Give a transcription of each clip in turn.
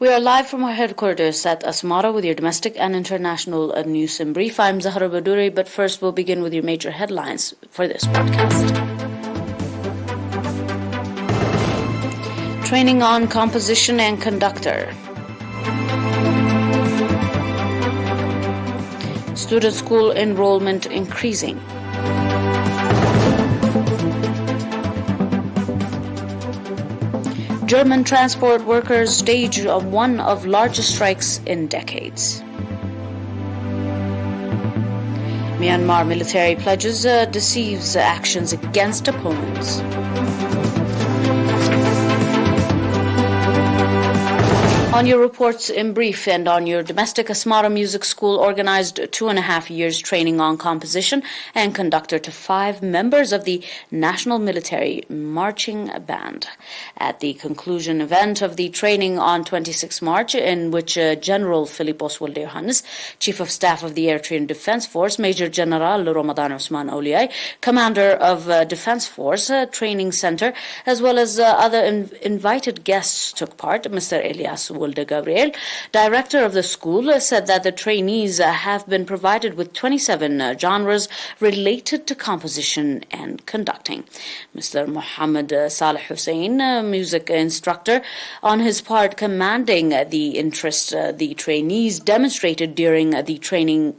We are live from our headquarters at Asmara with your domestic and international news in brief. I'm Zahra Baduri, but first we'll begin with your major headlines for this broadcast. Training on composition and conductor. Student school enrollment increasing. German transport workers stage one of largest strikes in decades. Myanmar military pledges deceives actions against opponents. On your reports in brief and on your domestic, Asmara Music School organized 2.5 years training on composition and conductor to 5 members of the National Military Marching Band. At the conclusion event of the training on 26 March, in which General Philippos Walde-Yohannes, Chief of Staff of the Eritrean Defense Force, Major General Ramadan Osman Oliai, Commander of Defense Force Training Center, as well as other invited guests took part, Mr. Elias Wilde Gabriel, director of the school, said that the trainees have been provided with 27 genres related to composition and conducting. Mr. Muhammad Saleh Hussein, music instructor, on his part commanding the interest the trainees demonstrated during the training,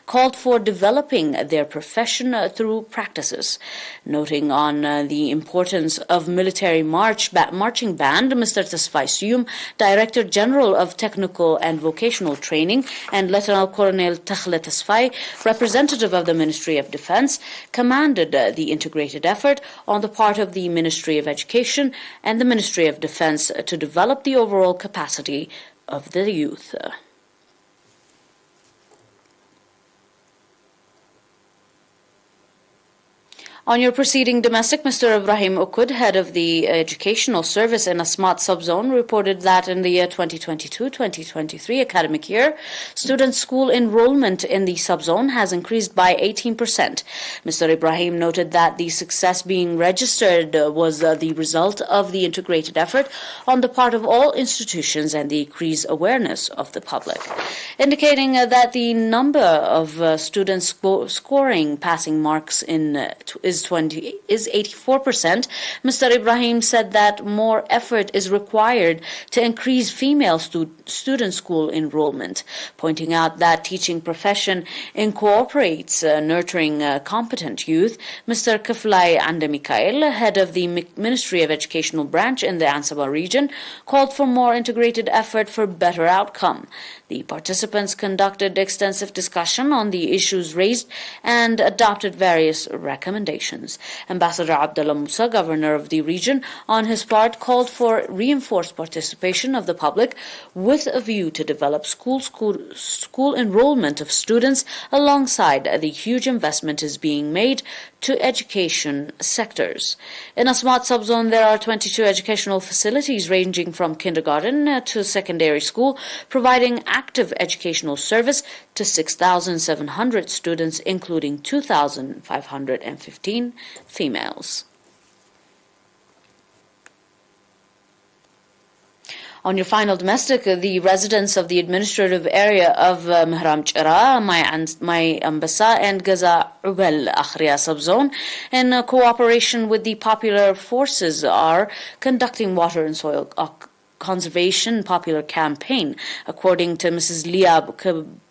called for developing their profession through practices. Noting on the importance of military marching band, Mr. Tasfai Siyum, Director General of Technical and Vocational Training, and Lieutenant Colonel Takhle Tasfai, representative of the Ministry of Defense, commended the integrated effort on the part of the Ministry of Education and the Ministry of Defense to develop the overall capacity of the youth. On your preceding domestic, Mr. Ibrahim Ukud, head of the Educational Service in Asmat Subzone, reported that in the year 2022-2023 academic year, student school enrollment in the subzone has increased by 18%. Mr. Ibrahim noted that the success being registered was the result of the integrated effort on the part of all institutions and the increased awareness of the public, indicating that the number of students scoring passing marks is 84%. Mr. Ibrahim said that more effort is required to increase female student school enrollment, pointing out that teaching profession incorporates nurturing competent youth. Mr. Kiflai Ande Mikhail, head of the Ministry of Educational branch in the Ansaba region, called for more integrated effort for better outcome. The participants conducted extensive discussion on the issues raised and adopted various recommendations. Ambassador Abdullah Musa, governor of the region, on his part called for reinforced participation of the public with a view to develop school enrollment of students alongside the huge investment is being made to education sectors. In Asmat Subzone, there are 22 educational facilities ranging from kindergarten to secondary school, providing active educational service to 6,700 students, including 2,515 females. On your final domestic, the residents of the administrative area of Mehram Chira, Mai Ambasa, and Gaza Ubel Akhriya Subzone, in cooperation with the popular forces, are conducting water and soil conservation popular campaign. According to Mrs. Liab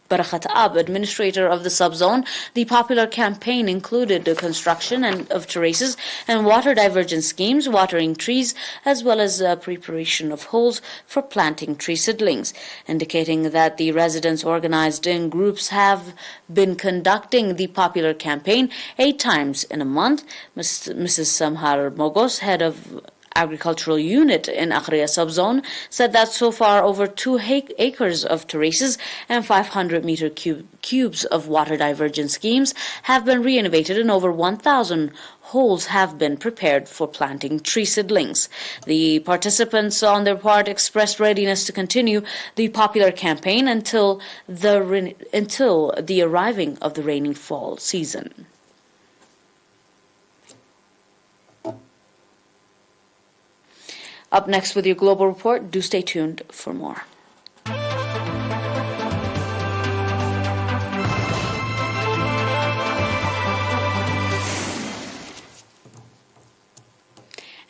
Barakhat Ab, administrator of the subzone, the popular campaign included the construction of terraces and water diversion schemes, watering trees, as well as preparation of holes for planting tree seedlings, indicating that the residents organized in groups have been conducting the popular campaign 8 times in a month. Mrs. Samhar Mogos, head of Agricultural Unit in Akhriya Subzone, said that so far over 2 acres of terraces and 500 meter cubes of water diversion schemes have been renovated and over 1,000 holes have been prepared for planting tree seedlings. The participants on their part expressed readiness to continue the popular campaign until the arriving of the rainy fall season. Up next with your global report, do stay tuned for more.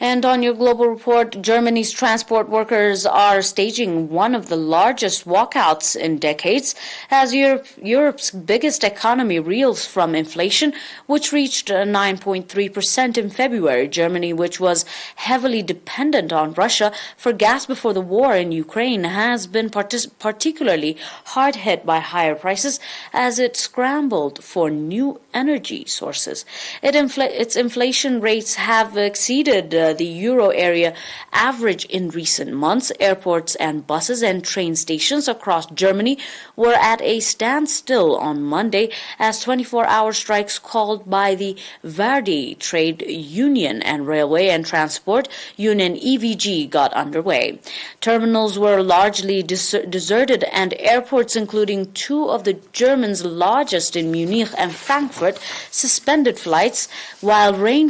And on your global report, Germany's transport workers are staging one of the largest walkouts in decades as Europe's biggest economy reels from inflation, which reached 9.3% in February. Germany, which was heavily dependent on Russia for gas before the war in Ukraine, has been particularly hard hit by higher prices as it scrambled for new energy sources. Its inflation rates have exceeded the euro area average in recent months. Airports and buses and train stations across Germany were at a standstill on Monday as 24-hour strikes called by the Verdi trade union and railway and transport union EVG got underway. Terminals were largely deserted and airports, including two of the Germans' largest in Munich and Frankfurt, suspended flights, while rail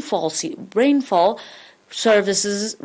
services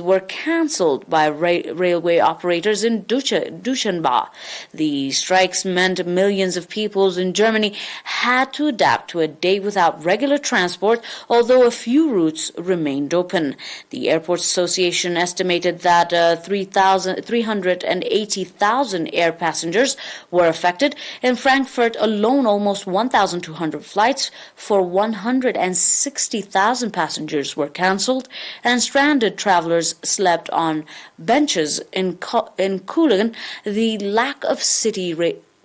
were cancelled by railway operators in Dushanbe. The strikes meant millions of people in Germany had to adapt to a day without regular transport, although a few routes remained open. The Airports Association estimated that 380,000 air passengers were affected. In Frankfurt alone, almost 1,200 flights for 160,000 passengers were cancelled, and stranded travelers slept on benches in Cologne. The lack of city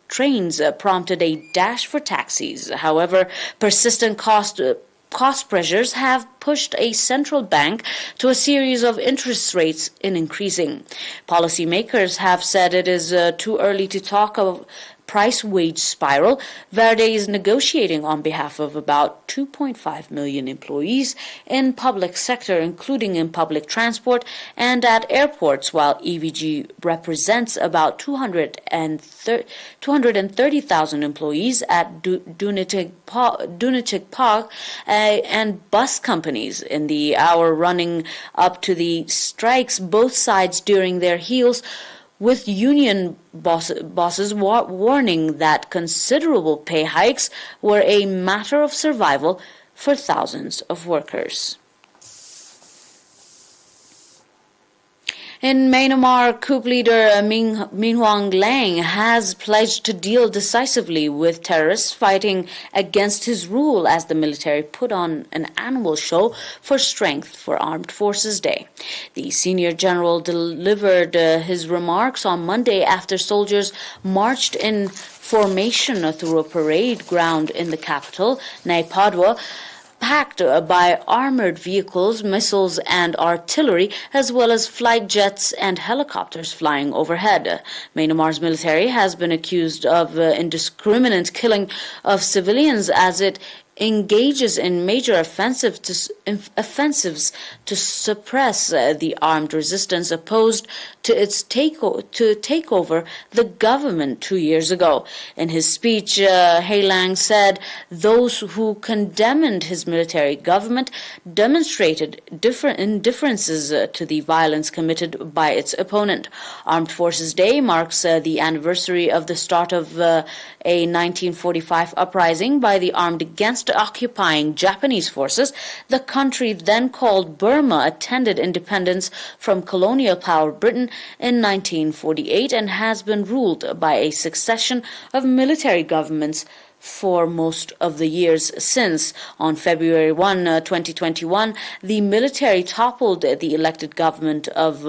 trains prompted a dash for taxis. However, persistent cost pressures have pushed a central bank to a series of interest rates in increasing. Policymakers have said it is too early to talk of price-wage spiral. Verdi is negotiating on behalf of about 2.5 million employees in public sector, including in public transport and at airports, while EVG represents about 230,000 employees at Dunetig Park and bus companies. In the hour running up to the strikes, both sides during their heels, with union bosses warning that considerable pay hikes were a matter of survival for thousands of workers. In Myanmar, coup leader Min Aung Hlaing has pledged to deal decisively with terrorists fighting against his rule as the military put on an annual show for Strength for Armed Forces Day. The senior general delivered his remarks on Monday after soldiers marched in formation through a parade ground in the capital, Naypyidaw, packed by armored vehicles, missiles, and artillery, as well as flight jets and helicopters flying overhead. Myanmar's military has been accused of indiscriminate killing of civilians as it engages in major offensives to suppress the armed resistance opposed to its takeover the government 2 years ago. In his speech, Hlaing said those who condemned his military government demonstrated indifferences to the violence committed by its opponent. Armed Forces Day marks the anniversary of the start of a 1945 uprising by the armed against occupying Japanese forces. The country, then called Burma, attended independence from colonial power Britain in 1948 and has been ruled by a succession of military governments for most of the years since. On February 1, 2021, the military toppled the elected government of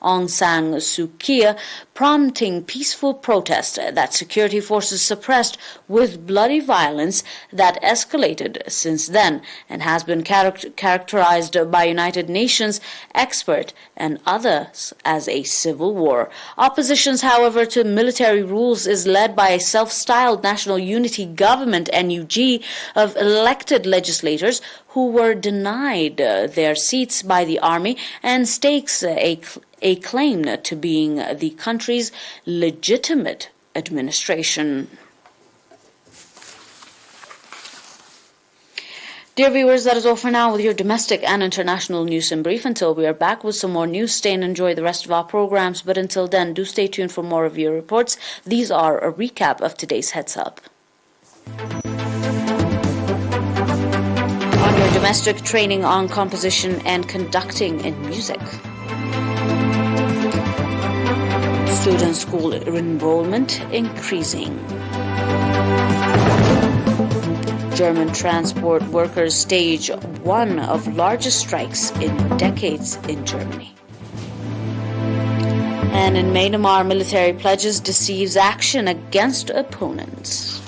Aung San Suu Kyi, prompting peaceful protest that security forces suppressed with bloody violence that escalated since then and has been characterized by United Nations expert and others as a civil war. Oppositions, however, to military rules is led by a self-styled National Unity Government, NUG, of elected legislators who were denied their seats by the army and stakes a claim to being the country's legitimate administration. Dear viewers, that is all for now with your domestic and international news in brief. Until we are back with some more news, stay and enjoy the rest of our programs. But until then, do stay tuned for more of your reports. These are a recap of today's Heads Up. On your domestic, training on composition and conducting in music. Student school enrollment increasing. German transport workers stage one of largest strikes in decades in Germany. And in Myanmar, military pledges deceives action against opponents.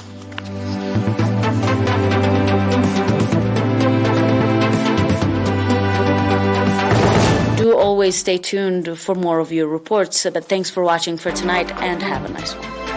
Do always stay tuned for more of your reports, but thanks for watching for tonight and have a nice one.